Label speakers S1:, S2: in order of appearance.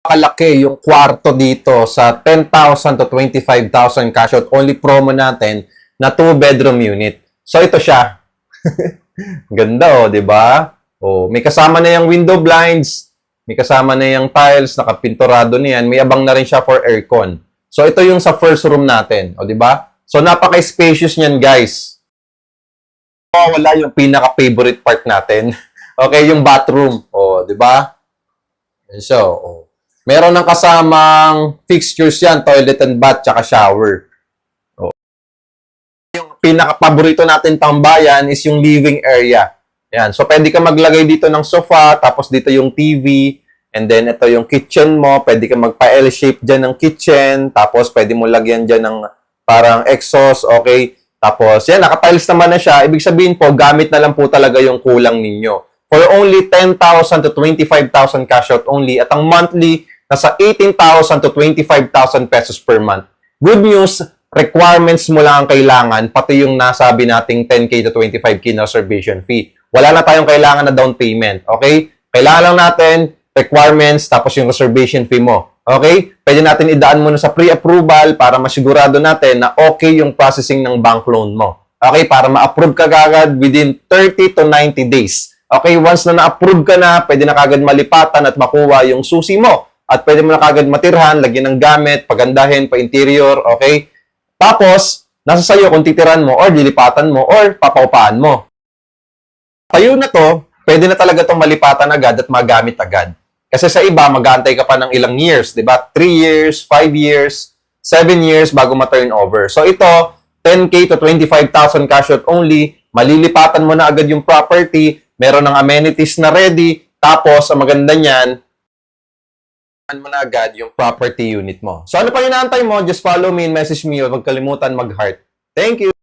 S1: Kalaki yung kwarto dito sa 10,000 to 25,000 cash out only promo natin na 2-bedroom unit. So ito siya. Ganda, oh, 'di ba? Oh, may kasama na yung window blinds, may kasama na yung tiles, nakapinturado niyan, may abang na rin siya for aircon. So ito yung sa first room natin, oh, 'di ba? So napaka-spacious niyan, guys. Oh, wala yung pinaka-favorite part natin. Okay, yung bathroom, oh, 'di ba? So, oh. Meron ng kasamang fixtures yan, toilet and bath, tsaka shower. Oh. Yung pinaka-paborito natin tambayan is yung living area. Yan. So, pwede ka maglagay dito ng sofa, tapos dito yung TV, and then ito yung kitchen mo. Pwede ka magpa-L-shape dyan ng kitchen, tapos pwede mo lagyan dyan ng parang exhaust, okay? Tapos, yan, naka-tiles naman na siya. Ibig sabihin po, gamit na lang po talaga yung kulang ninyo. For only 10,000 to 25,000 cash out only, at ang monthly, nasa 18,000 to 25,000 pesos per month. Good news, requirements mo lang ang kailangan, pati yung nasabi nating 10K to 25K na reservation fee. Wala na tayong kailangan na down payment, okay? Kailangan lang natin requirements, tapos yung reservation fee mo, okay? Pwede natin idaan muna sa pre-approval para masigurado natin na okay yung processing ng bank loan mo. Okay? Para ma-approve ka agad within 30 to 90 days. Okay? Once na na-approve ka na, pwede na kagad malipatan at makuha yung susi mo. At pwede mo na kagad matirhan, lagyan ng gamit, pagandahin, pa-interior, okay? Tapos, nasa sayo kung titiran mo, or lilipatan mo, or papaupahan mo. Tayo na to, pwede na talaga itong malipatan agad at magamit agad. Kasi sa iba, mag-aantay ka pa ng ilang years, di ba? 3 years, 5 years, 7 years bago ma-turn over. So ito, 10K to 25,000 cash out only, malilipatan mo na agad yung property, meron ng amenities na ready, tapos, ang maganda niyan, mo na agad yung property unit mo. So ano pa inaantay mo? Just follow me and message me. Huwag kalimutan mag-heart. Thank you!